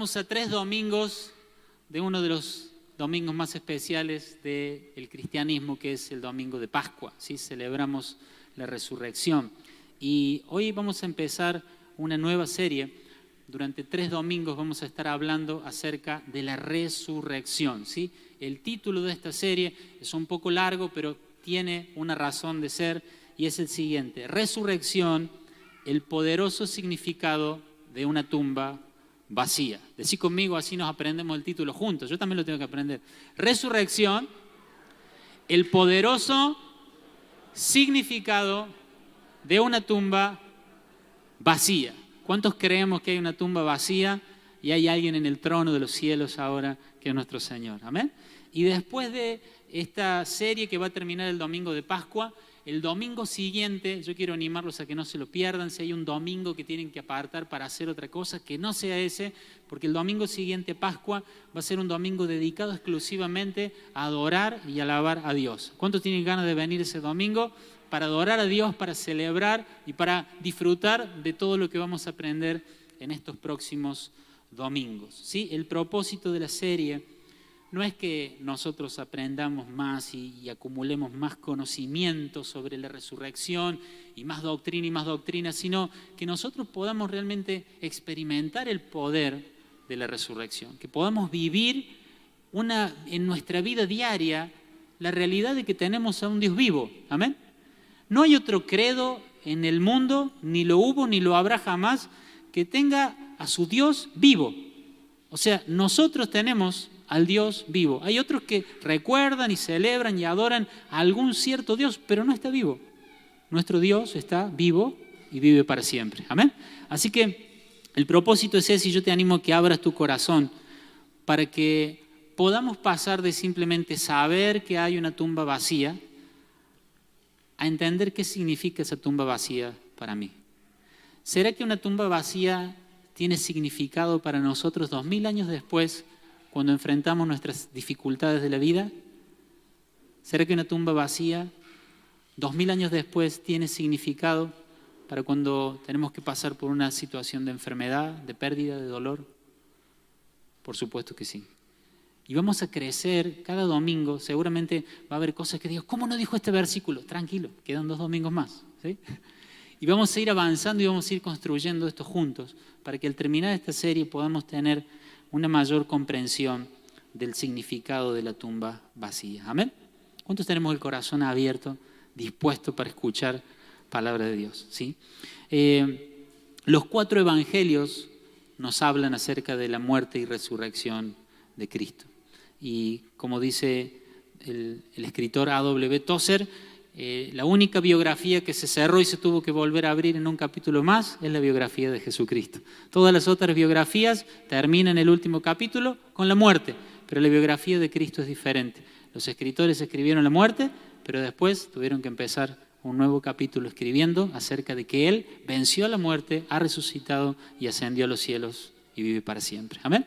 Estamos a 3 domingos de uno de los domingos más especiales del cristianismo, que es el domingo de Pascua, ¿sí? Celebramos la resurrección. Y hoy vamos a empezar una nueva serie. Durante 3 domingos vamos a estar hablando acerca de la resurrección, ¿sí? El título de esta serie es un poco largo, pero tiene una razón de ser, y es el siguiente: Resurrección, el poderoso significado de una tumba vacía. Decí conmigo, así nos aprendemos el título juntos. Yo también lo tengo que aprender. Resurrección, el poderoso significado de una tumba vacía. ¿Cuántos creemos que hay una tumba vacía y hay alguien en el trono de los cielos ahora que es nuestro Señor? Amén. Y después de esta serie que va a terminar el domingo de Pascua, el domingo siguiente, yo quiero animarlos a que no se lo pierdan. Si hay un domingo que tienen que apartar para hacer otra cosa, que no sea ese, porque el domingo siguiente a Pascua va a ser un domingo dedicado exclusivamente a adorar y alabar a Dios. ¿Cuántos tienen ganas de venir ese domingo para adorar a Dios, para celebrar y para disfrutar de todo lo que vamos a aprender en estos próximos domingos? ¿Sí? El propósito de la serie no es que nosotros aprendamos más y acumulemos más conocimiento sobre la resurrección y más doctrina, sino que nosotros podamos realmente experimentar el poder de la resurrección, que podamos vivir en nuestra vida diaria la realidad de que tenemos a un Dios vivo. Amén. No hay otro credo en el mundo, ni lo hubo ni lo habrá jamás, que tenga a su Dios vivo. O sea, nosotros tenemos al Dios vivo. Hay otros que recuerdan y celebran y adoran a algún cierto Dios, pero no está vivo. Nuestro Dios está vivo y vive para siempre. Amén. Así que el propósito es ese, y yo te animo a que abras tu corazón para que podamos pasar de simplemente saber que hay una tumba vacía a entender qué significa esa tumba vacía para mí. ¿Será que una tumba vacía tiene significado para nosotros 2000 años después, cuando enfrentamos nuestras dificultades de la vida? ¿Será que una tumba vacía 2000 años después tiene significado para cuando tenemos que pasar por una situación de enfermedad, de pérdida, de dolor? Por supuesto que sí. Y vamos a crecer cada domingo. Seguramente va a haber cosas que digo, ¿cómo no dijo este versículo? Tranquilo, quedan 2 domingos más, ¿sí? Y vamos a ir avanzando y vamos a ir construyendo esto juntos para que al terminar esta serie podamos tener una mayor comprensión del significado de la tumba vacía. Amén. ¿Cuántos tenemos el corazón abierto, dispuesto para escuchar palabra de Dios? ¿Sí? Los 4 evangelios nos hablan acerca de la muerte y resurrección de Cristo. Y como dice el escritor A.W. Tozer, la única biografía que se cerró y se tuvo que volver a abrir en un capítulo más es la biografía de Jesucristo. Todas las otras biografías terminan el último capítulo con la muerte, pero la biografía de Cristo es diferente. Los escritores escribieron la muerte, pero después tuvieron que empezar un nuevo capítulo escribiendo acerca de que Él venció a la muerte, ha resucitado y ascendió a los cielos y vive para siempre. Amén.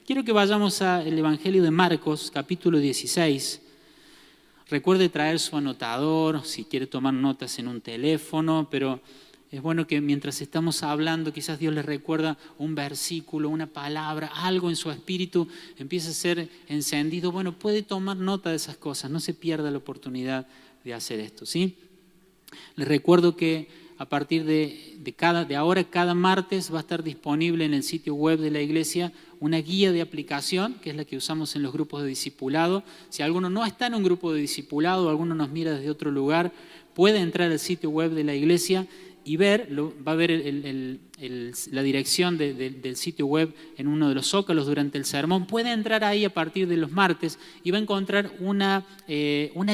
Quiero que vayamos al Evangelio de Marcos, capítulo 16. Recuerde traer su anotador, si quiere tomar notas en un teléfono, pero es bueno que mientras estamos hablando, quizás Dios les recuerda un versículo, una palabra, algo en su espíritu, empieza a ser encendido. Bueno, puede tomar nota de esas cosas, no se pierda la oportunidad de hacer esto, ¿sí? Les recuerdo que a partir de ahora, cada martes va a estar disponible en el sitio web de la iglesia una guía de aplicación, que es la que usamos en los grupos de discipulado. Si alguno no está en un grupo de discipulado o alguno nos mira desde otro lugar, puede entrar al sitio web de la iglesia y va a ver la dirección del sitio web en uno de los zócalos durante el sermón. Puede entrar ahí a partir de los martes y va a encontrar una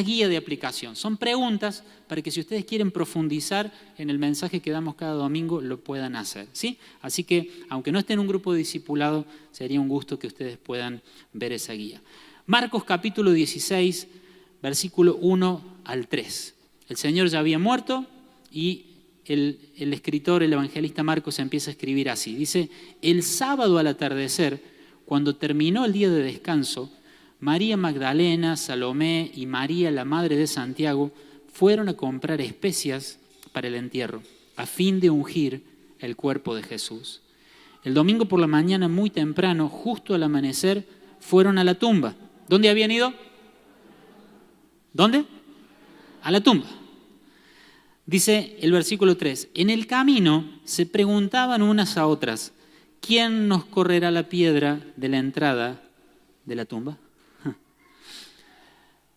guía de aplicación. Son preguntas para que si ustedes quieren profundizar en el mensaje que damos cada domingo, lo puedan hacer, ¿sí? Así que, aunque no estén en un grupo de discipulado, sería un gusto que ustedes puedan ver esa guía. Marcos capítulo 16, versículo 1 al 3. El Señor ya había muerto y el escritor, el evangelista Marcos, empieza a escribir así. Dice: el sábado al atardecer, cuando terminó el día de descanso, María Magdalena, Salomé y María, la madre de Santiago, fueron a comprar especias para el entierro, a fin de ungir el cuerpo de Jesús. El domingo por la mañana, muy temprano, justo al amanecer, fueron a la tumba. ¿Dónde habían ido? ¿Dónde? A la tumba. Dice el versículo 3, en el camino se preguntaban unas a otras, ¿quién nos correrá la piedra de la entrada de la tumba?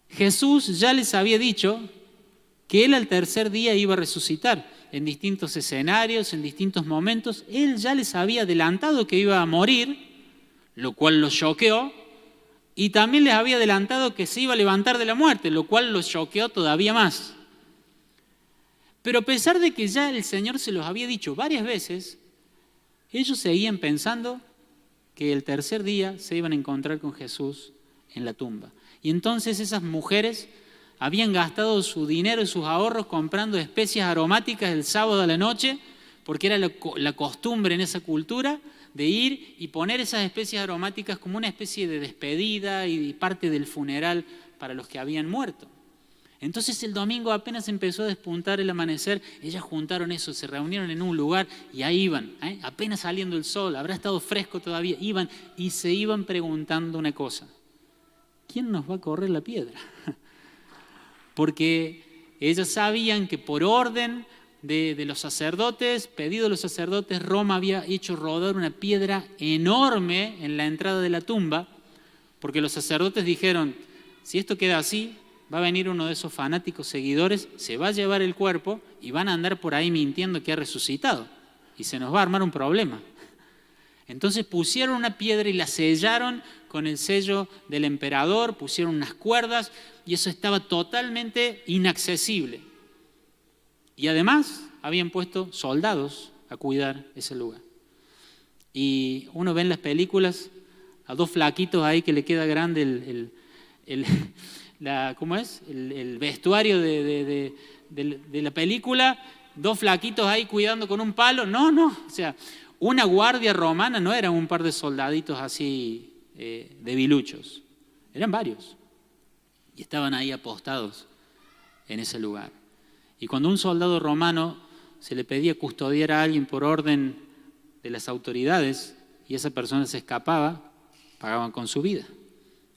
Jesús ya les había dicho que Él al tercer día iba a resucitar en distintos escenarios, en distintos momentos. Él ya les había adelantado que iba a morir, lo cual los choqueó, y también les había adelantado que se iba a levantar de la muerte, lo cual los choqueó todavía más. Pero a pesar de que ya el Señor se los había dicho varias veces, ellos seguían pensando que el tercer día se iban a encontrar con Jesús en la tumba. Y entonces esas mujeres habían gastado su dinero y sus ahorros comprando especias aromáticas el sábado a la noche, porque era la costumbre en esa cultura de ir y poner esas especias aromáticas como una especie de despedida y parte del funeral para los que habían muerto. Entonces el domingo apenas empezó a despuntar el amanecer, ellas juntaron eso, se reunieron en un lugar y ahí iban, apenas saliendo el sol, habrá estado fresco todavía, iban y se iban preguntando una cosa: ¿quién nos va a correr la piedra? Porque ellas sabían que por orden de los sacerdotes, pedido de los sacerdotes, Roma había hecho rodar una piedra enorme en la entrada de la tumba, porque los sacerdotes dijeron, si esto queda así, va a venir uno de esos fanáticos seguidores, se va a llevar el cuerpo y van a andar por ahí mintiendo que ha resucitado. Y se nos va a armar un problema. Entonces pusieron una piedra y la sellaron con el sello del emperador, pusieron unas cuerdas y eso estaba totalmente inaccesible. Y además habían puesto soldados a cuidar ese lugar. Y uno ve en las películas a dos flaquitos ahí que le queda grande ¿cómo es? El vestuario de la película, dos flaquitos ahí cuidando con un palo. No, o sea, una guardia romana no eran un par de soldaditos así debiluchos, eran varios. Y estaban ahí apostados en ese lugar. Y cuando un soldado romano se le pedía custodiar a alguien por orden de las autoridades y esa persona se escapaba, pagaban con su vida.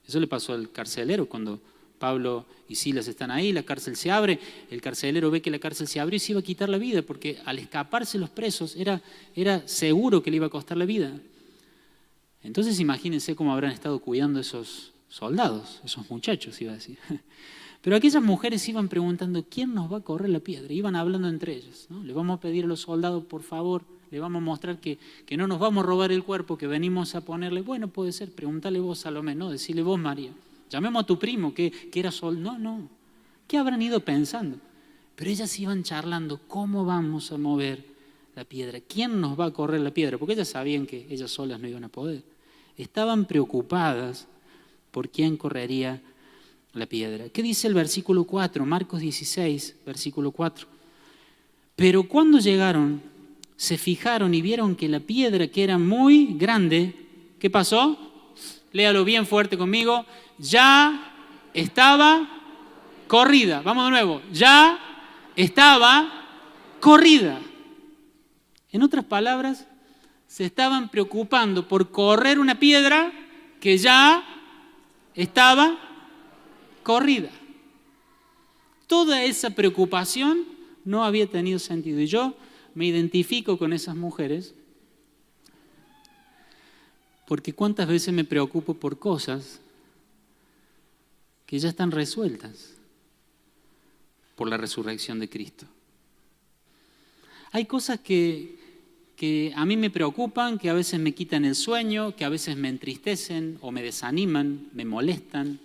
Eso le pasó al carcelero cuando Pablo y Silas están ahí, la cárcel se abre, el carcelero ve que la cárcel se abrió y se iba a quitar la vida, porque al escaparse los presos era seguro que le iba a costar la vida. Entonces imagínense cómo habrán estado cuidando esos soldados, esos muchachos, iba a decir. Pero aquellas mujeres iban preguntando, ¿quién nos va a correr la piedra? Iban hablando entre ellos, ¿no? Le vamos a pedir a los soldados, por favor, le vamos a mostrar que no nos vamos a robar el cuerpo, que venimos a ponerle. Bueno, puede ser, pregúntale vos, Salomé, no, decile vos, María. Llamemos a tu primo, que era sol. No. ¿Qué habrán ido pensando? Pero ellas iban charlando, ¿cómo vamos a mover la piedra? ¿Quién nos va a correr la piedra? Porque ellas sabían que ellas solas no iban a poder. Estaban preocupadas por quién correría la piedra. ¿Qué dice el versículo 4? Marcos 16, versículo 4. Pero cuando llegaron, se fijaron y vieron que la piedra, que era muy grande, ¿qué pasó? Léalo bien fuerte conmigo. Ya estaba corrida. Vamos de nuevo. Ya estaba corrida. En otras palabras, se estaban preocupando por correr una piedra que ya estaba corrida. Toda esa preocupación no había tenido sentido. Y yo me identifico con esas mujeres porque cuántas veces me preocupo por cosas que ya están resueltas por la resurrección de Cristo. Hay cosas que a mí me preocupan, que a veces me quitan el sueño, que a veces me entristecen o me desaniman, me molestan,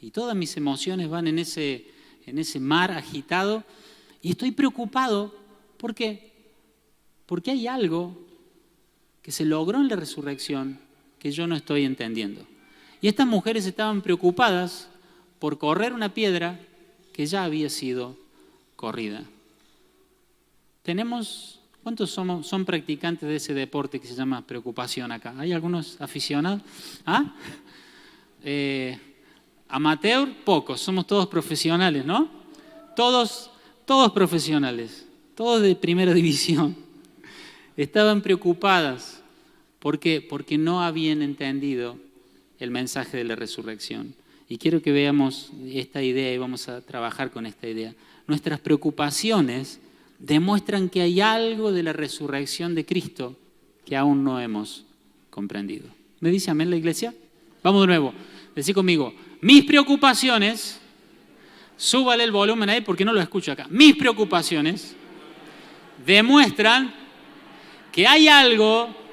y todas mis emociones van en ese mar agitado, y estoy preocupado. ¿Por qué? Porque hay algo que se logró en la resurrección que yo no estoy entendiendo. Y estas mujeres estaban preocupadas por correr una piedra que ya había sido corrida. ¿Cuántos son practicantes de ese deporte que se llama preocupación acá? ¿Hay algunos aficionados? Amateur, pocos, somos todos profesionales, ¿no? Todos profesionales, todos de primera división. Estaban preocupadas ¿Por qué? Porque no habían entendido el mensaje de la resurrección. Y quiero que veamos esta idea y vamos a trabajar con esta idea. Nuestras preocupaciones demuestran que hay algo de la resurrección de Cristo que aún no hemos comprendido. ¿Me dice amén la iglesia? Vamos de nuevo. Decí conmigo, mis preocupaciones, súbale el volumen ahí porque no lo escucho acá. Mis preocupaciones demuestran que hay algo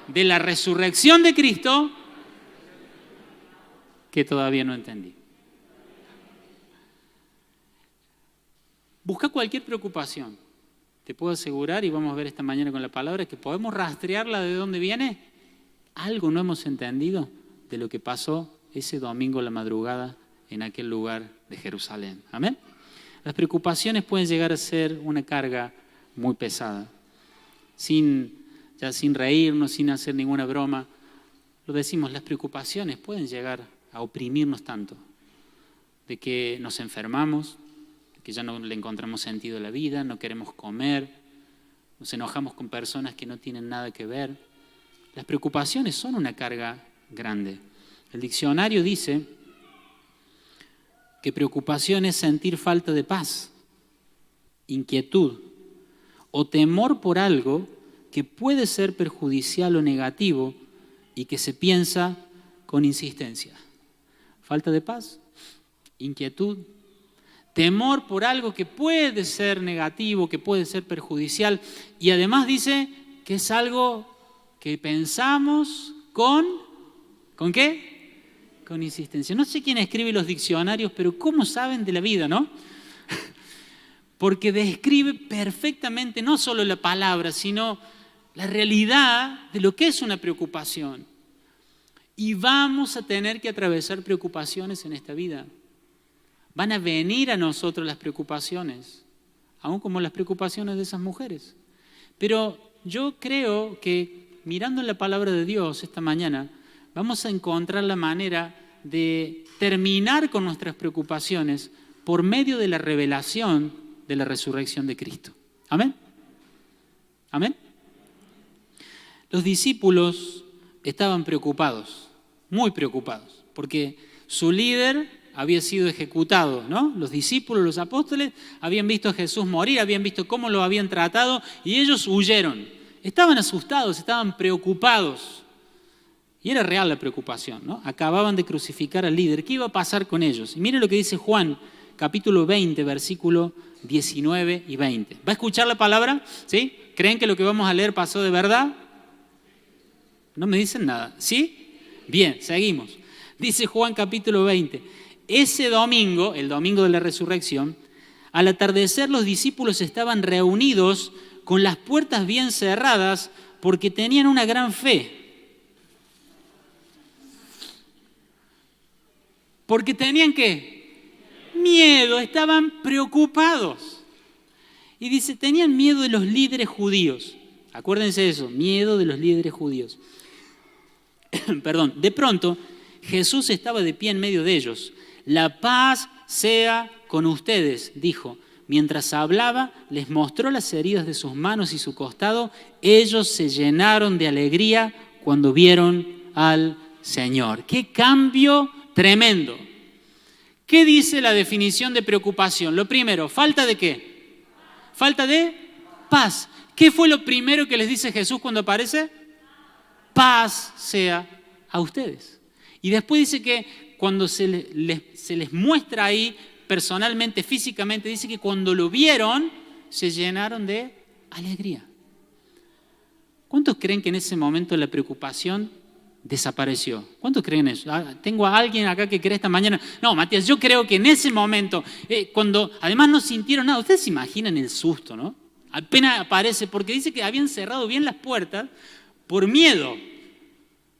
de la resurrección de Cristo que todavía no entendí. Busca cualquier preocupación. Te puedo asegurar, y vamos a ver esta mañana con la palabra, que podemos rastrearla de dónde viene. Algo no hemos entendido de lo que pasó ese domingo a la madrugada en aquel lugar de Jerusalén. Amén. Las preocupaciones pueden llegar a ser una carga muy pesada. Sin reírnos, sin hacer ninguna broma, lo decimos, las preocupaciones pueden llegar a oprimirnos tanto, de que nos enfermamos, de que ya no le encontramos sentido a la vida, no queremos comer, nos enojamos con personas que no tienen nada que ver. Las preocupaciones son una carga grande. El diccionario dice que preocupación es sentir falta de paz, inquietud o temor por algo que puede ser perjudicial o negativo y que se piensa con insistencia. Falta de paz, inquietud, temor por algo que puede ser negativo, que puede ser perjudicial, y además dice que es algo que pensamos ¿con qué? Con insistencia. No sé quién escribe los diccionarios, pero ¿cómo saben de la vida, no? Porque describe perfectamente no solo la palabra, sino la realidad de lo que es una preocupación. Y vamos a tener que atravesar preocupaciones en esta vida. Van a venir a nosotros las preocupaciones, aún como las preocupaciones de esas mujeres. Pero yo creo que mirando la palabra de Dios esta mañana, vamos a encontrar la manera de terminar con nuestras preocupaciones por medio de la revelación de la resurrección de Cristo. ¿Amén? ¿Amén? Los discípulos estaban preocupados, muy preocupados, porque su líder había sido ejecutado, ¿no? Los discípulos, los apóstoles, habían visto a Jesús morir, habían visto cómo lo habían tratado y ellos huyeron. Estaban asustados, estaban preocupados. Y era real la preocupación, ¿no? Acababan de crucificar al líder. ¿Qué iba a pasar con ellos? Y miren lo que dice Juan, capítulo 20, versículo 19 y 20. ¿Va a escuchar la palabra? ¿Sí? ¿Creen que lo que vamos a leer pasó de verdad? No me dicen nada. ¿Sí? Bien, seguimos. Dice Juan capítulo 20. Ese domingo, el domingo de la resurrección, al atardecer los discípulos estaban reunidos con las puertas bien cerradas porque tenían una gran fe. Porque tenían ¿qué? Miedo, estaban preocupados. Y dice, tenían miedo de los líderes judíos. Acuérdense de eso, miedo de los líderes judíos. Perdón, de pronto Jesús estaba de pie en medio de ellos. La paz sea con ustedes, dijo. Mientras hablaba, les mostró las heridas de sus manos y su costado. Ellos se llenaron de alegría cuando vieron al Señor. ¡Qué cambio tremendo! ¿Qué dice la definición de preocupación? Lo primero, ¿falta de qué? Falta de paz. ¿Qué fue lo primero que les dice Jesús cuando aparece? Paz sea a ustedes. Y después dice que cuando se les muestra ahí personalmente, físicamente, dice que cuando lo vieron, se llenaron de alegría. ¿Cuántos creen que en ese momento la preocupación desapareció? ¿Cuántos creen eso? Tengo a alguien acá que cree esta mañana. No, Matías, yo creo que en ese momento, cuando además no sintieron nada, ustedes se imaginan el susto, ¿no? Apenas aparece, porque dice que habían cerrado bien las puertas por miedo.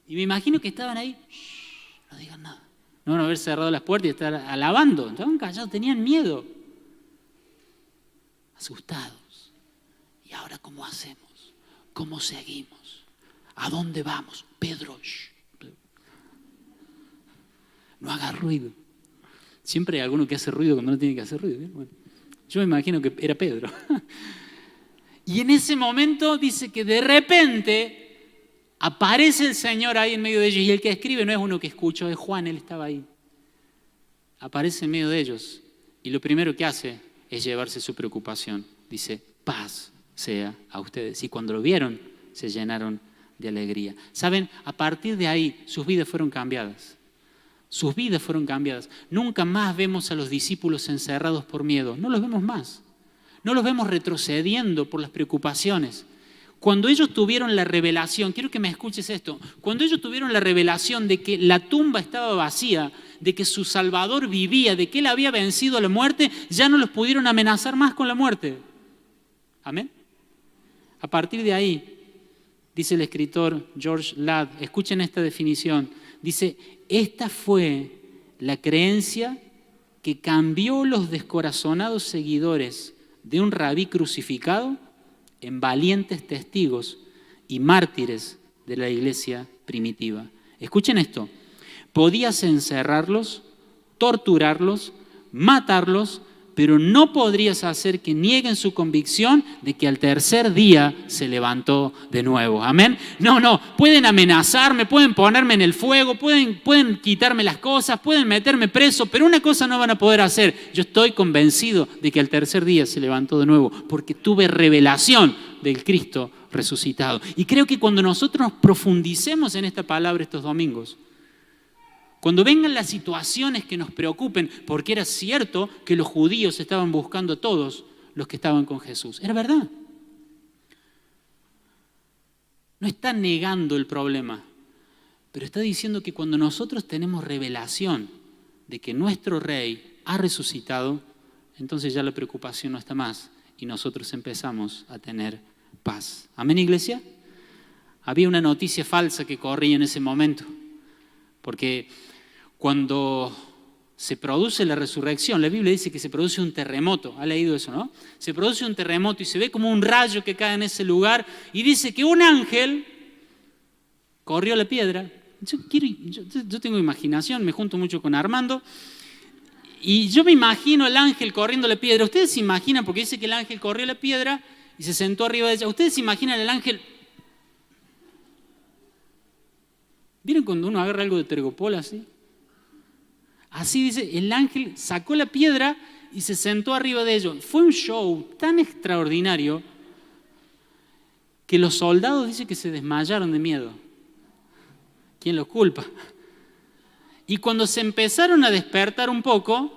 Y me imagino que estaban ahí, no digan nada. No van a haber cerrado las puertas y estar alabando. Estaban callados, tenían miedo. Asustados. ¿Y ahora cómo hacemos? ¿Cómo seguimos? ¿A dónde vamos? Pedro, no haga ruido. Siempre hay alguno que hace ruido cuando no tiene que hacer ruido. Bueno, yo me imagino que era Pedro. Y en ese momento dice que de repente Aparece el Señor ahí en medio de ellos y el que escribe no es uno que escuchó, es Juan, él estaba ahí. Aparece en medio de ellos y lo primero que hace es llevarse su preocupación. Dice, paz sea a ustedes. Y cuando lo vieron, se llenaron de alegría. ¿Saben? A partir de ahí, sus vidas fueron cambiadas. Sus vidas fueron cambiadas. Nunca más vemos a los discípulos encerrados por miedo. No los vemos más. No los vemos retrocediendo por las preocupaciones. Cuando ellos tuvieron la revelación, quiero que me escuches esto, cuando ellos tuvieron la revelación de que la tumba estaba vacía, de que su Salvador vivía, de que Él había vencido a la muerte, ya no los pudieron amenazar más con la muerte. ¿Amén? A partir de ahí, dice el escritor George Ladd, escuchen esta definición, dice, esta fue la creencia que cambió los descorazonados seguidores de un rabí crucificado en valientes testigos y mártires de la iglesia primitiva. Escuchen esto, podías encerrarlos, torturarlos, matarlos, pero no podrías hacer que nieguen su convicción de que al tercer día se levantó de nuevo. ¿Amén? No, pueden amenazarme, pueden ponerme en el fuego, pueden quitarme las cosas, pueden meterme preso, pero una cosa no van a poder hacer. Yo estoy convencido de que al tercer día se levantó de nuevo, porque tuve revelación del Cristo resucitado. Y creo que cuando nosotros profundicemos en esta palabra estos domingos, cuando vengan las situaciones que nos preocupen, porque era cierto que los judíos estaban buscando a todos los que estaban con Jesús. Era verdad. No está negando el problema, pero está diciendo que cuando nosotros tenemos revelación de que nuestro Rey ha resucitado, entonces ya la preocupación no está más y nosotros empezamos a tener paz. ¿Amén, iglesia? Había una noticia falsa que corría en ese momento, porque cuando se produce la resurrección, la Biblia dice que se produce un terremoto. ¿Ha leído eso, no? Se produce un terremoto y se ve como un rayo que cae en ese lugar y dice que un ángel corrió la piedra. Yo tengo imaginación, me junto mucho con Armando y yo me imagino el ángel corriendo la piedra. Ustedes se imaginan, porque dice que el ángel corrió la piedra y se sentó arriba de ella. Ustedes se imaginan el ángel. ¿Vieron cuando uno agarra algo de tergopol así? Así dice, el ángel sacó la piedra y se sentó arriba de ellos. Fue un show tan extraordinario que los soldados dicen que se desmayaron de miedo. ¿Quién los culpa? Y cuando se empezaron a despertar un poco,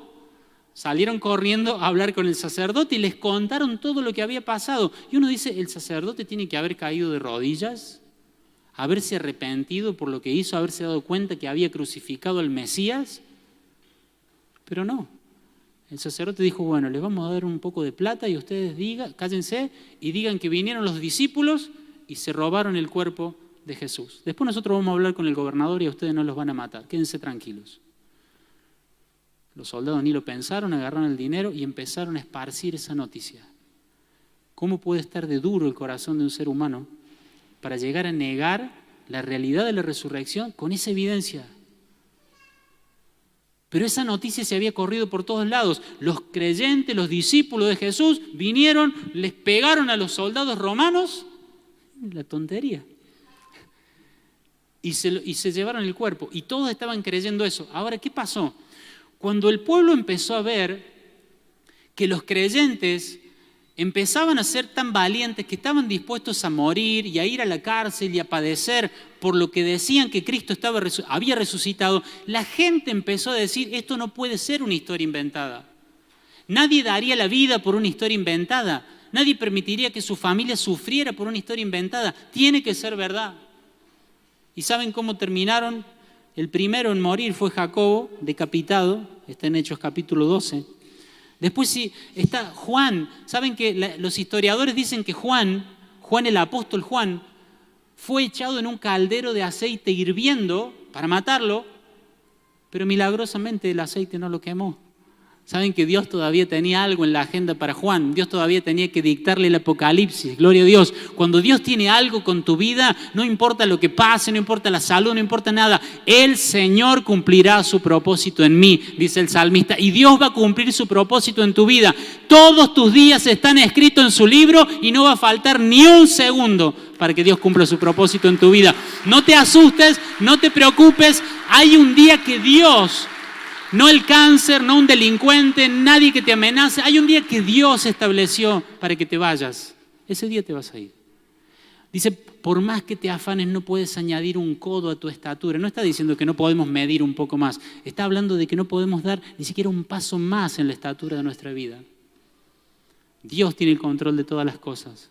salieron corriendo a hablar con el sacerdote y les contaron todo lo que había pasado. Y uno dice, el sacerdote tiene que haber caído de rodillas, haberse arrepentido por lo que hizo, haberse dado cuenta que había crucificado al Mesías. Pero no, el sacerdote dijo, bueno, les vamos a dar un poco de plata y ustedes cállense y digan que vinieron los discípulos y se robaron el cuerpo de Jesús. Después nosotros vamos a hablar con el gobernador y a ustedes no los van a matar, quédense tranquilos. Los soldados ni lo pensaron, agarraron el dinero y empezaron a esparcir esa noticia. ¿Cómo puede estar de duro el corazón de un ser humano para llegar a negar la realidad de la resurrección con esa evidencia? Pero esa noticia se había corrido por todos lados. Los creyentes, los discípulos de Jesús vinieron, les pegaron a los soldados romanos, la tontería, y se llevaron el cuerpo. Y todos estaban creyendo eso. Ahora, ¿qué pasó? Cuando el pueblo empezó a ver que los creyentes empezaban a ser tan valientes que estaban dispuestos a morir y a ir a la cárcel y a padecer por lo que decían que Cristo había resucitado, la gente empezó a decir, esto no puede ser una historia inventada. Nadie daría la vida por una historia inventada. Nadie permitiría que su familia sufriera por una historia inventada. Tiene que ser verdad. ¿Y saben cómo terminaron? El primero en morir fue Jacobo, decapitado. Está en Hechos capítulo 12. Después sí, está Juan. Saben que los historiadores dicen que Juan, el apóstol Juan, fue echado en un caldero de aceite hirviendo para matarlo, pero milagrosamente el aceite no lo quemó. Saben que Dios todavía tenía algo en la agenda para Juan. Dios todavía tenía que dictarle el Apocalipsis. Gloria a Dios. Cuando Dios tiene algo con tu vida, no importa lo que pase, no importa la salud, no importa nada. El Señor cumplirá su propósito en mí, dice el salmista. Y Dios va a cumplir su propósito en tu vida. Todos tus días están escritos en su libro y no va a faltar ni un segundo para que Dios cumpla su propósito en tu vida. No te asustes, no te preocupes. Hay un día que Dios, no el cáncer, no un delincuente, nadie que te amenace. Hay un día que Dios estableció para que te vayas. Ese día te vas a ir. Dice, por más que te afanes, no puedes añadir un codo a tu estatura. No está diciendo que no podemos medir un poco más. Está hablando de que no podemos dar ni siquiera un paso más en la estatura de nuestra vida. Dios tiene el control de todas las cosas.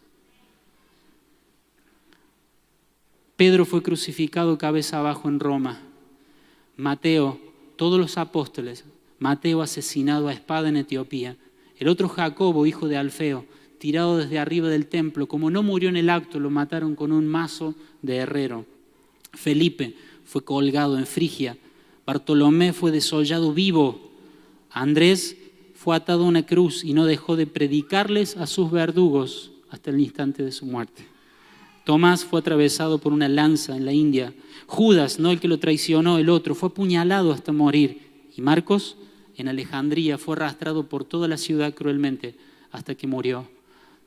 Pedro fue crucificado cabeza abajo en Roma. Mateo, todos los apóstoles. Mateo asesinado a espada en Etiopía. El otro Jacobo, hijo de Alfeo, tirado desde arriba del templo. Como no murió en el acto, lo mataron con un mazo de herrero. Felipe fue colgado en Frigia. Bartolomé fue desollado vivo. Andrés fue atado a una cruz y no dejó de predicarles a sus verdugos hasta el instante de su muerte. Tomás fue atravesado por una lanza en la India. Judas, no el que lo traicionó, el otro, fue apuñalado hasta morir. Y Marcos, en Alejandría, fue arrastrado por toda la ciudad cruelmente hasta que murió.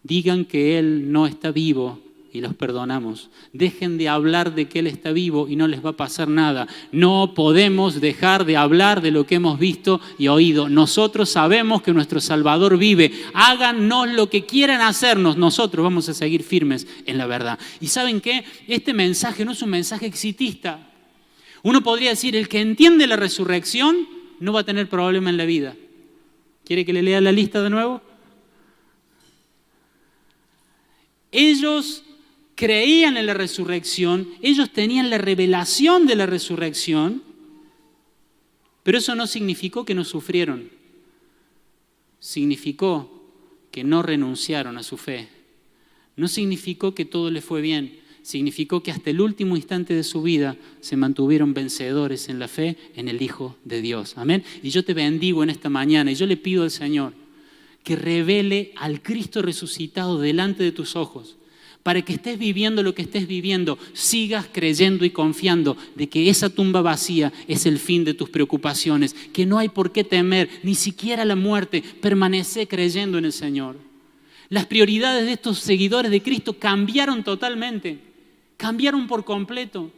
Digan que Él no está vivo y los perdonamos. Dejen de hablar de que Él está vivo y no les va a pasar nada. No podemos dejar de hablar de lo que hemos visto y oído. Nosotros sabemos que nuestro Salvador vive. Háganos lo que quieran hacernos. Nosotros vamos a seguir firmes en la verdad. ¿Y saben qué? Este mensaje no es un mensaje exitista. Uno podría decir, el que entiende la resurrección no va a tener problema en la vida. ¿Quiere que le lea la lista de nuevo? Ellos creían en la resurrección, ellos tenían la revelación de la resurrección, pero eso no significó que no sufrieron. Significó que no renunciaron a su fe. No significó que todo les fue bien. Significó que hasta el último instante de su vida se mantuvieron vencedores en la fe en el Hijo de Dios. Amén. Y yo te bendigo en esta mañana y yo le pido al Señor que revele al Cristo resucitado delante de tus ojos, para que estés viviendo lo que estés viviendo, sigas creyendo y confiando de que esa tumba vacía es el fin de tus preocupaciones, que no hay por qué temer, ni siquiera la muerte. Permanece creyendo en el Señor. Las prioridades de estos seguidores de Cristo cambiaron totalmente, cambiaron por completo.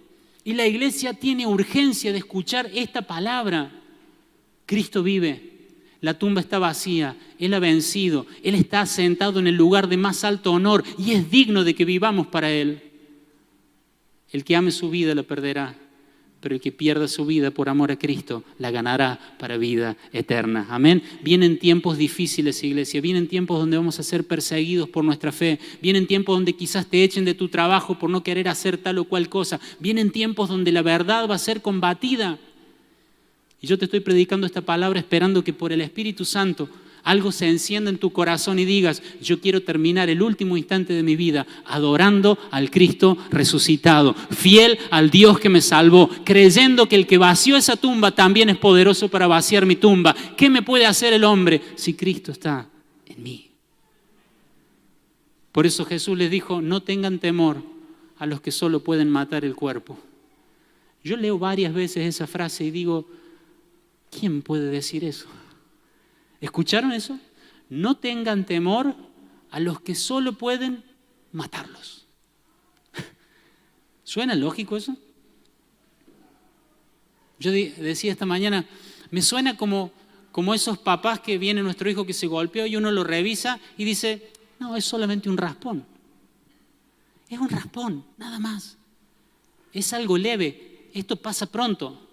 Y la iglesia tiene urgencia de escuchar esta palabra. Cristo vive. La tumba está vacía, Él ha vencido, Él está sentado en el lugar de más alto honor y es digno de que vivamos para Él. El que ame su vida la perderá, pero el que pierda su vida por amor a Cristo la ganará para vida eterna. Amén. Vienen tiempos difíciles, iglesia, vienen tiempos donde vamos a ser perseguidos por nuestra fe, vienen tiempos donde quizás te echen de tu trabajo por no querer hacer tal o cual cosa, vienen tiempos donde la verdad va a ser combatida. Y yo te estoy predicando esta palabra esperando que por el Espíritu Santo algo se encienda en tu corazón y digas, yo quiero terminar el último instante de mi vida adorando al Cristo resucitado, fiel al Dios que me salvó, creyendo que el que vació esa tumba también es poderoso para vaciar mi tumba. ¿Qué me puede hacer el hombre si Cristo está en mí? Por eso Jesús les dijo, no tengan temor a los que solo pueden matar el cuerpo. Yo leo varias veces esa frase y digo, ¿quién puede decir eso? ¿Escucharon eso? No tengan temor a los que solo pueden matarlos. ¿Suena lógico eso? Yo decía esta mañana, me suena como esos papás que viene nuestro hijo que se golpeó y uno lo revisa y dice, no, es solamente un raspón. Es un raspón, nada más. Es algo leve, esto pasa pronto.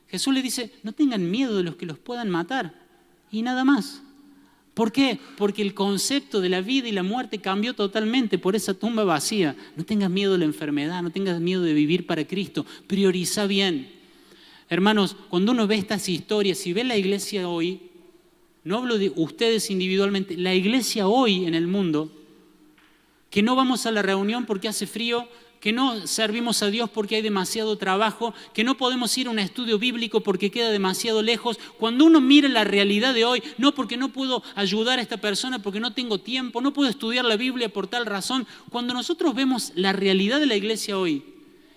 Jesús le dice, no tengan miedo de los que los puedan matar y nada más. ¿Por qué? Porque el concepto de la vida y la muerte cambió totalmente por esa tumba vacía. No tengas miedo de la enfermedad, no tengas miedo de vivir para Cristo. Prioriza bien. Hermanos, cuando uno ve estas historias y ve la iglesia hoy, no hablo de ustedes individualmente, la iglesia hoy en el mundo, que no vamos a la reunión porque hace frío, que no servimos a Dios porque hay demasiado trabajo, que no podemos ir a un estudio bíblico porque queda demasiado lejos. Cuando uno mira la realidad de hoy, no porque no puedo ayudar a esta persona, porque no tengo tiempo, no puedo estudiar la Biblia por tal razón. Cuando nosotros vemos la realidad de la iglesia hoy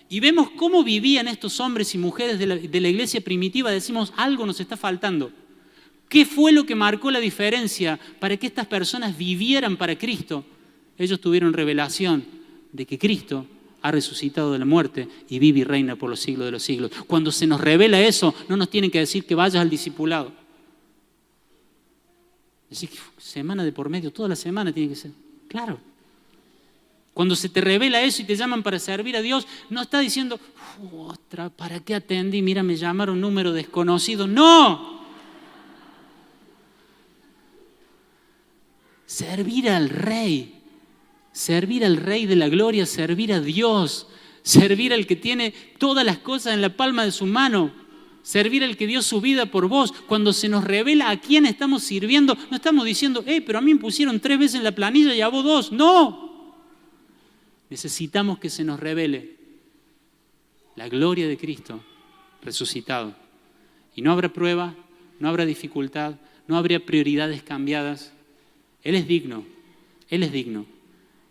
y vemos cómo vivían estos hombres y mujeres de la iglesia primitiva, decimos, algo nos está faltando. ¿Qué fue lo que marcó la diferencia para que estas personas vivieran para Cristo? Ellos tuvieron revelación de que Cristo ha resucitado de la muerte y vive y reina por los siglos de los siglos. Cuando se nos revela eso, no nos tienen que decir que vayas al discipulado. Decir que semana de por medio, toda la semana tiene que ser. Claro. Cuando se te revela eso y te llaman para servir a Dios, no está diciendo, otra, ¿para qué atendí? Mira, me llamaron un número desconocido. ¡No! Servir al Rey de la gloria, servir a Dios, servir al que tiene todas las cosas en la palma de su mano, servir al que dio su vida por vos. Cuando se nos revela a quién estamos sirviendo, no estamos diciendo, pero a mí me pusieron 3 veces en la planilla y a vos 2. ¡No! Necesitamos que se nos revele la gloria de Cristo resucitado. Y no habrá prueba, no habrá dificultad, no habrá prioridades cambiadas. Él es digno, Él es digno.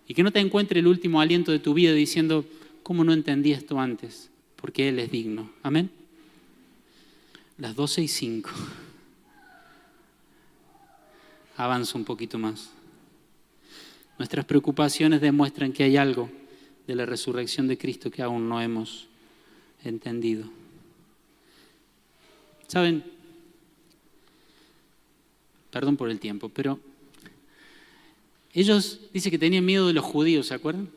Y que no te encuentre el último aliento de tu vida diciendo, ¿cómo no entendí esto antes? Porque Él es digno. Amén. Las 12:05. Avanza un poquito más. Nuestras preocupaciones demuestran que hay algo de la resurrección de Cristo que aún no hemos entendido. ¿Saben? Perdón por el tiempo, pero ellos dicen que tenían miedo de los judíos, ¿se acuerdan?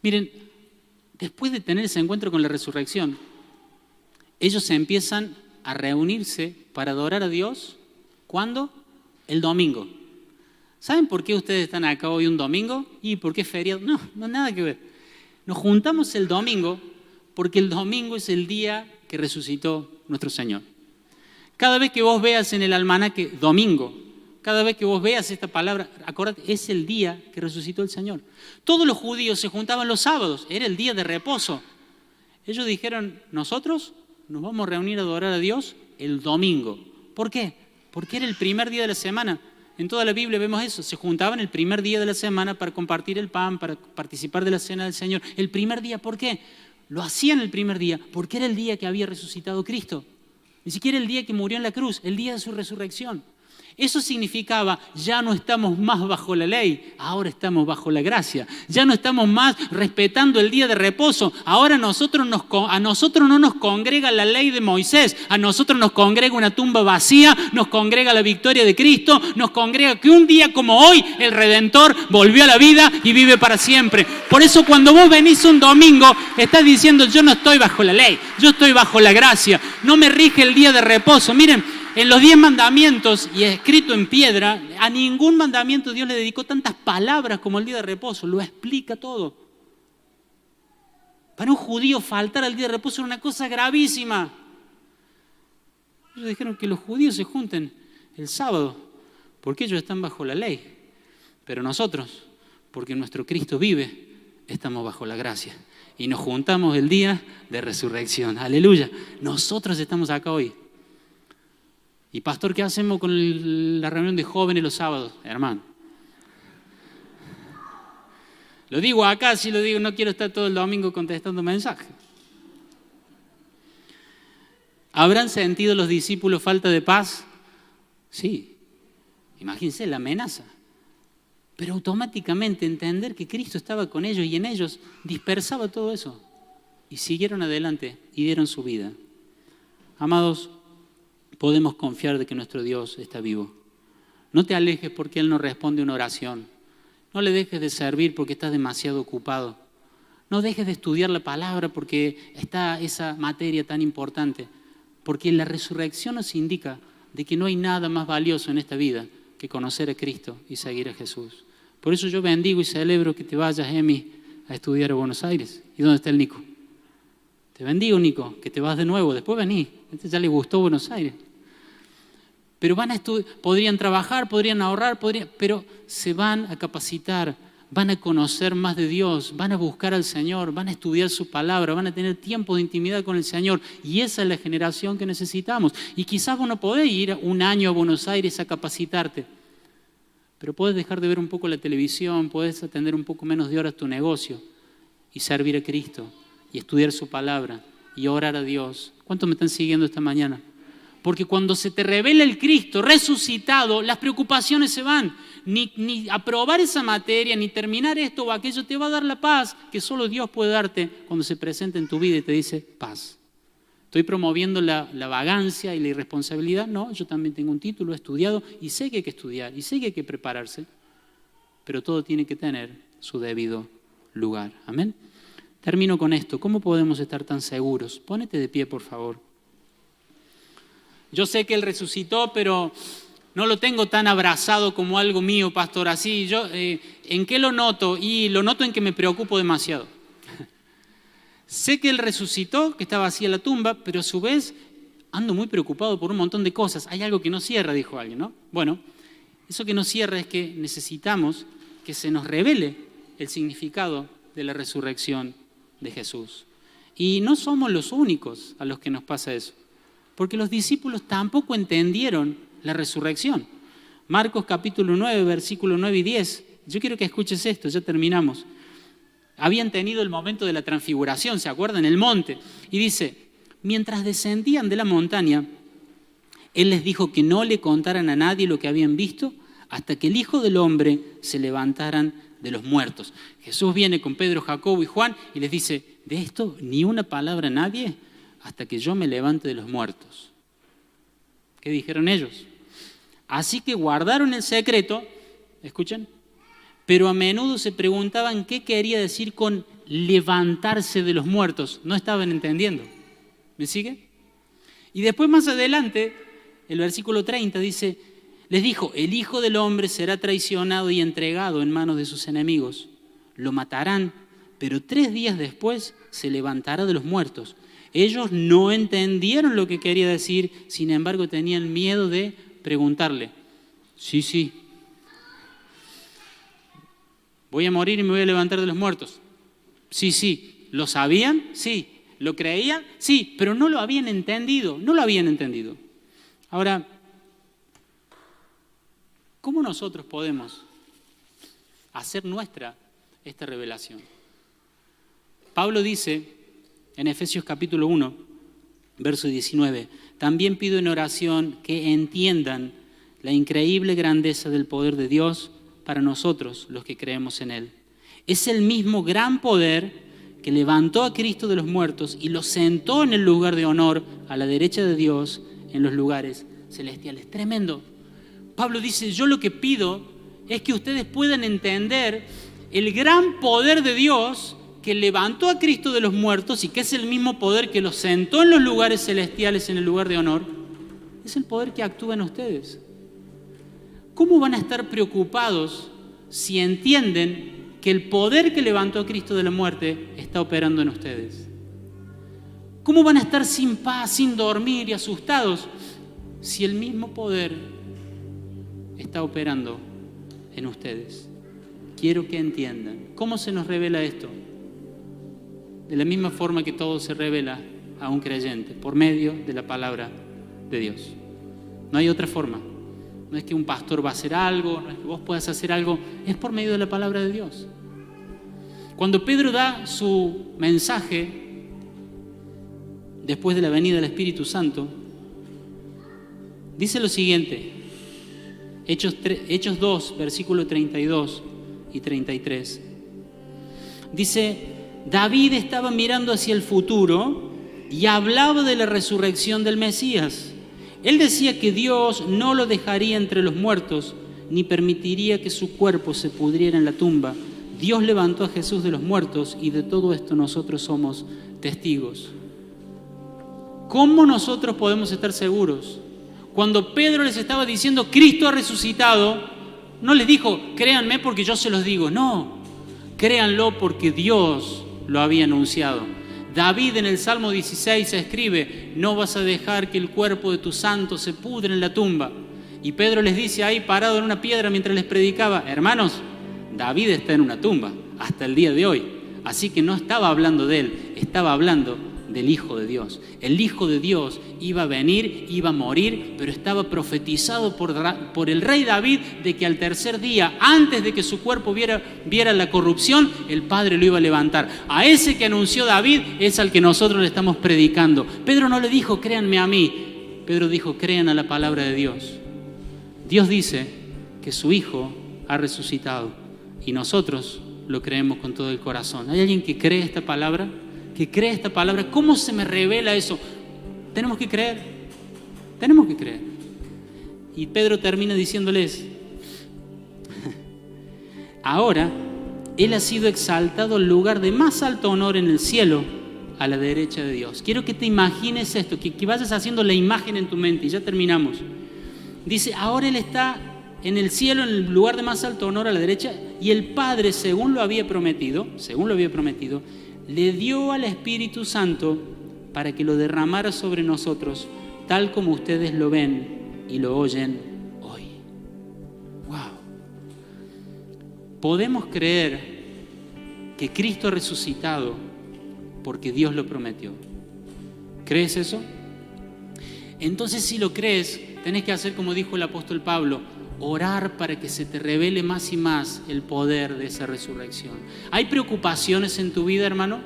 Miren, después de tener ese encuentro con la resurrección, ellos se empiezan a reunirse para adorar a Dios. ¿Cuándo? El domingo. ¿Saben por qué ustedes están acá hoy un domingo? ¿Y por qué feriado? No, no nada que ver. Nos juntamos el domingo porque el domingo es el día que resucitó nuestro Señor. Cada vez que vos veas en el almanaque domingo, cada vez que vos veas esta palabra, acordate, es el día que resucitó el Señor. Todos los judíos se juntaban los sábados, era el día de reposo. Ellos dijeron, nosotros nos vamos a reunir a adorar a Dios el domingo. ¿Por qué? Porque era el primer día de la semana. En toda la Biblia vemos eso, se juntaban el primer día de la semana para compartir el pan, para participar de la cena del Señor. El primer día, ¿por qué? Lo hacían el primer día, porque era el día que había resucitado Cristo. Ni siquiera el día que murió en la cruz, el día de su resurrección. Eso significaba, ya no estamos más bajo la ley, ahora estamos bajo la gracia. Ya no estamos más respetando el día de reposo, ahora a nosotros no nos congrega la ley de Moisés, a nosotros nos congrega una tumba vacía, nos congrega la victoria de Cristo, nos congrega que un día como hoy el Redentor volvió a la vida y vive para siempre. Por eso cuando vos venís un domingo, estás diciendo, yo no estoy bajo la ley, yo estoy bajo la gracia, no me rige el día de reposo. Miren, en los 10 mandamientos, y escrito en piedra, a ningún mandamiento Dios le dedicó tantas palabras como el día de reposo. Lo explica todo. Para un judío faltar al día de reposo era una cosa gravísima. Ellos dijeron que los judíos se junten el sábado, porque ellos están bajo la ley. Pero nosotros, porque nuestro Cristo vive, estamos bajo la gracia. Y nos juntamos el día de resurrección. Aleluya. Nosotros estamos acá hoy. Y pastor, ¿qué hacemos con la reunión de jóvenes los sábados? Hermano. Lo digo acá, si lo digo, no quiero estar todo el domingo contestando mensajes. ¿Habrán sentido los discípulos falta de paz? Sí. Imagínense la amenaza. Pero automáticamente entender que Cristo estaba con ellos y en ellos dispersaba todo eso. Y siguieron adelante y dieron su vida. Amados, podemos confiar de que nuestro Dios está vivo. No te alejes porque Él no responde una oración. No le dejes de servir porque estás demasiado ocupado. No dejes de estudiar la palabra porque está esa materia tan importante. Porque la resurrección nos indica de que no hay nada más valioso en esta vida que conocer a Cristo y seguir a Jesús. Por eso yo bendigo y celebro que te vayas, Emi, a estudiar a Buenos Aires. ¿Y dónde está el Nico? Te bendigo, Nico, que te vas de nuevo. Después vení. Este ya le gustó Buenos Aires. Pero van a podrían trabajar, podrían ahorrar, pero se van a capacitar, van a conocer más de Dios, van a buscar al Señor, van a estudiar su palabra, van a tener tiempo de intimidad con el Señor. Y esa es la generación que necesitamos. Y quizás vos no podés ir un año a Buenos Aires a capacitarte, pero podés dejar de ver un poco la televisión, podés atender un poco menos de horas tu negocio y servir a Cristo y estudiar su palabra y orar a Dios. ¿Cuántos me están siguiendo esta mañana? Porque cuando se te revela el Cristo resucitado, las preocupaciones se van. Ni aprobar esa materia, ni terminar esto o aquello te va a dar la paz que solo Dios puede darte cuando se presenta en tu vida y te dice paz. ¿Estoy promoviendo la vagancia y la irresponsabilidad? No, yo también tengo un título, he estudiado y sé que hay que estudiar y sé que hay que prepararse. Pero todo tiene que tener su debido lugar. Amén. Termino con esto. ¿Cómo podemos estar tan seguros? Pónete de pie, por favor. Yo sé que Él resucitó, pero no lo tengo tan abrazado como algo mío, pastor. Así, ¿en qué lo noto? Y lo noto en que me preocupo demasiado. Sé que Él resucitó, que está vacía la tumba, pero a su vez ando muy preocupado por un montón de cosas. Hay algo que no cierra, dijo alguien, ¿no? Bueno, eso que no cierra es que necesitamos que se nos revele el significado de la resurrección de Jesús. Y no somos los únicos a los que nos pasa eso, porque los discípulos tampoco entendieron la resurrección. Marcos capítulo 9, versículos 9 y 10. Yo quiero que escuches esto, ya terminamos. Habían tenido el momento de la transfiguración, ¿se acuerdan? En el monte. Y dice, mientras descendían de la montaña, Él les dijo que no le contaran a nadie lo que habían visto hasta que el Hijo del Hombre se levantaran de los muertos. Jesús viene con Pedro, Jacobo y Juan y les dice, de esto ni una palabra a nadie hasta que yo me levante de los muertos. ¿Qué dijeron ellos? Así que guardaron el secreto, escuchen, pero a menudo se preguntaban qué quería decir con levantarse de los muertos. No estaban entendiendo. ¿Me sigue? Y después más adelante, el versículo 30 dice, les dijo, el Hijo del Hombre será traicionado y entregado en manos de sus enemigos. Lo matarán, pero 3 días después se levantará de los muertos. Ellos no entendieron lo que quería decir, sin embargo tenían miedo de preguntarle. Sí. ¿Voy a morir y me voy a levantar de los muertos? Sí. ¿Lo sabían? Sí. ¿Lo creían? Sí, pero no lo habían entendido. Ahora, ¿cómo nosotros podemos hacer nuestra esta revelación? Pablo dice en Efesios capítulo 1, verso 19, también pido en oración que entiendan la increíble grandeza del poder de Dios para nosotros, los que creemos en Él. Es el mismo gran poder que levantó a Cristo de los muertos y lo sentó en el lugar de honor a la derecha de Dios en los lugares celestiales. Tremendo. Pablo dice, yo lo que pido es que ustedes puedan entender el gran poder de Dios que levantó a Cristo de los muertos y que es el mismo poder que lo sentó en los lugares celestiales en el lugar de honor. Es el poder que actúa en ustedes. ¿Cómo van a estar preocupados si entienden que el poder que levantó a Cristo de la muerte está operando en ustedes? ¿Cómo van a estar sin paz, sin dormir y asustados si el mismo poder está operando en ustedes? Quiero que entiendan. ¿Cómo se nos revela esto? De la misma forma que todo se revela a un creyente, por medio de la palabra de Dios. No hay otra forma. No es que un pastor va a hacer algo, no es que vos puedas hacer algo, es por medio de la palabra de Dios. Cuando Pedro da su mensaje, después de la venida del Espíritu Santo, dice lo siguiente, Hechos 2, versículos 32 y 33. Dice, David estaba mirando hacia el futuro y hablaba de la resurrección del Mesías. Él decía que Dios no lo dejaría entre los muertos, ni permitiría que su cuerpo se pudriera en la tumba. Dios levantó a Jesús de los muertos y de todo esto nosotros somos testigos. ¿Cómo nosotros podemos estar seguros? Cuando Pedro les estaba diciendo, Cristo ha resucitado, no les dijo, créanme porque yo se los digo. No, créanlo porque Dios lo había anunciado. David en el Salmo 16 escribe, no vas a dejar que el cuerpo de tu santo se pudre en la tumba. Y Pedro les dice ahí parado en una piedra mientras les predicaba, hermanos, David está en una tumba hasta el día de hoy. Así que no estaba hablando de él, estaba hablando del Hijo de Dios. El Hijo de Dios iba a venir, iba a morir, pero estaba profetizado por el rey David de que al tercer día, antes de que su cuerpo viera la corrupción, el Padre lo iba a levantar. A ese que anunció David es al que nosotros le estamos predicando. Pedro no le dijo, créanme a mí, Pedro dijo, crean a la palabra de Dios. Dios dice que su Hijo ha resucitado y nosotros lo creemos con todo el corazón. ¿Hay alguien que cree esta palabra? ¿Que cree esta palabra? ¿Cómo se me revela eso? Tenemos que creer. Tenemos que creer. Y Pedro termina diciéndoles, ahora Él ha sido exaltado al lugar de más alto honor en el cielo, a la derecha de Dios. Quiero que te imagines esto, que vayas haciendo la imagen en tu mente y ya terminamos. Dice, ahora Él está en el cielo, en el lugar de más alto honor a la derecha, y el Padre, según lo había prometido, le dio al Espíritu Santo para que lo derramara sobre nosotros, tal como ustedes lo ven y lo oyen hoy. ¡Wow! Podemos creer que Cristo ha resucitado porque Dios lo prometió. ¿Crees eso? Entonces, si lo crees, tenés que hacer como dijo el apóstol Pablo, orar para que se te revele más y más el poder de esa resurrección. ¿Hay preocupaciones en tu vida, hermano?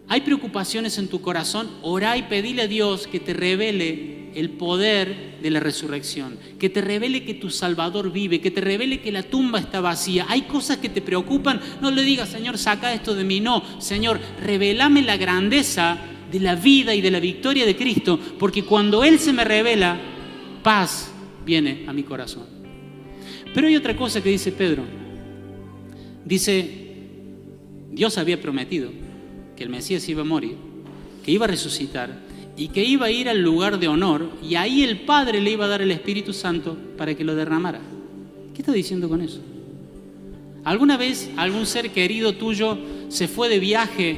¿Hay preocupaciones en tu corazón? Orá y pedile a Dios que te revele el poder de la resurrección, que te revele que tu Salvador vive, que te revele que la tumba está vacía. ¿Hay cosas que te preocupan? No le digas, Señor, saca esto de mí. No, Señor, revelame la grandeza de la vida y de la victoria de Cristo, porque cuando Él se me revela, paz viene a mi corazón. Pero hay otra cosa que dice Pedro. Dice, Dios había prometido que el Mesías iba a morir, que iba a resucitar y que iba a ir al lugar de honor, y ahí el Padre le iba a dar el Espíritu Santo para que lo derramara. ¿Qué está diciendo con eso? ¿Alguna vez algún ser querido tuyo se fue de viaje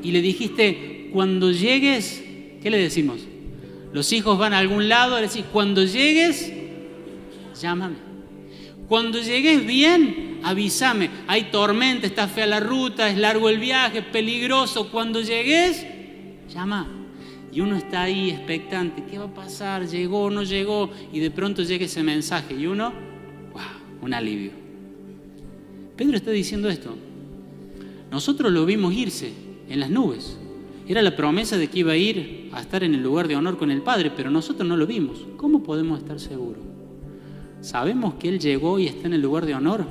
y le dijiste, cuando llegues, ¿qué le decimos? Los hijos van a algún lado, le decís, cuando llegues, llámame. Cuando llegues bien, avísame. Hay tormenta, está fea la ruta, es largo el viaje, es peligroso. Cuando llegues, llama. Y uno está ahí expectante. ¿Qué va a pasar? ¿Llegó o no llegó? Y de pronto llega ese mensaje y uno, ¡wow!, un alivio. Pedro está diciendo esto. Nosotros lo vimos irse en las nubes. Era la promesa de que iba a ir a estar en el lugar de honor con el Padre, pero nosotros no lo vimos. ¿Cómo podemos estar seguros? Sabemos que Él llegó y está en el lugar de honor,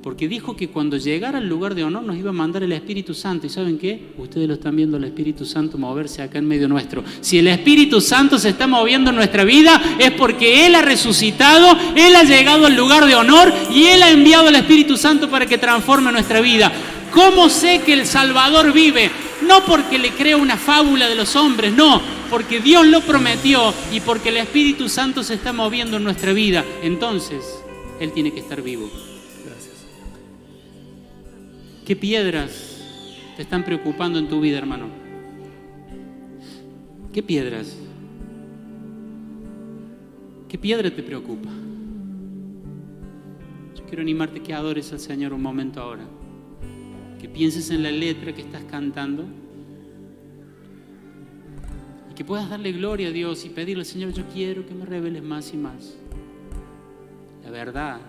porque dijo que cuando llegara al lugar de honor nos iba a mandar el Espíritu Santo. ¿Y saben qué? Ustedes lo están viendo, el Espíritu Santo moverse acá en medio nuestro. Si el Espíritu Santo se está moviendo en nuestra vida, es porque Él ha resucitado, Él ha llegado al lugar de honor y Él ha enviado al Espíritu Santo para que transforme nuestra vida. ¿Cómo sé que el Salvador vive? No porque le creo una fábula de los hombres, no, porque Dios lo prometió y porque el Espíritu Santo se está moviendo en nuestra vida. Entonces, Él tiene que estar vivo. Gracias. ¿Qué piedras te están preocupando en tu vida, hermano? ¿Qué piedras? ¿Qué piedra te preocupa? Yo quiero animarte que adores al Señor un momento ahora. Que pienses en la letra que estás cantando y que puedas darle gloria a Dios y pedirle, Señor, yo quiero que me reveles más y más la verdad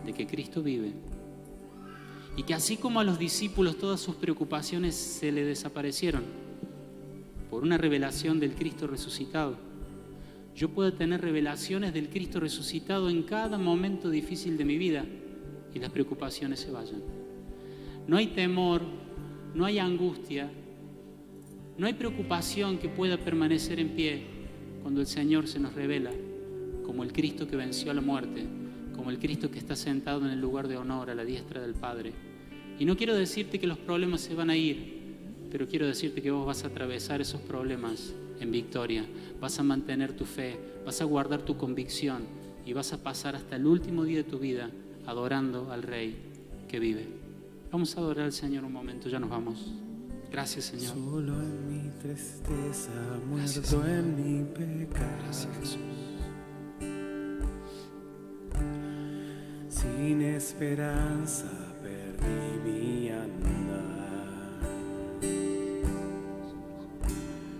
de que Cristo vive y que así como a los discípulos todas sus preocupaciones se le desaparecieron por una revelación del Cristo resucitado, yo pueda tener revelaciones del Cristo resucitado en cada momento difícil de mi vida y las preocupaciones se vayan. No hay temor, no hay angustia, no hay preocupación que pueda permanecer en pie cuando el Señor se nos revela como el Cristo que venció a la muerte, como el Cristo que está sentado en el lugar de honor a la diestra del Padre. Y no quiero decirte que los problemas se van a ir, pero quiero decirte que vos vas a atravesar esos problemas en victoria, vas a mantener tu fe, vas a guardar tu convicción y vas a pasar hasta el último día de tu vida adorando al Rey que vive. Vamos a adorar al Señor un momento, ya nos vamos. Gracias, Señor. Solo en mi tristeza, Gracias, muerto en mi pecado. Gracias, Jesús. Sin esperanza perdí mi andar.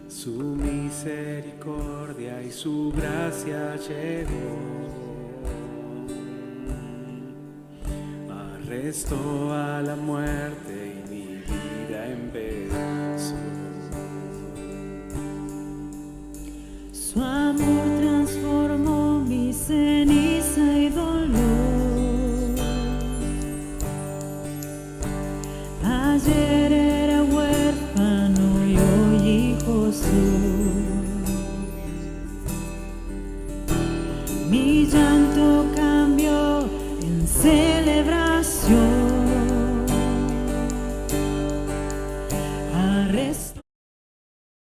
Su misericordia y su gracia llegó. Arrestó a la muerte y mi vida empezó. Su amor transformó mi ceniza y dolor. Ayer era huérfano y hoy hijo soy. Mi llanto cambió en celebración.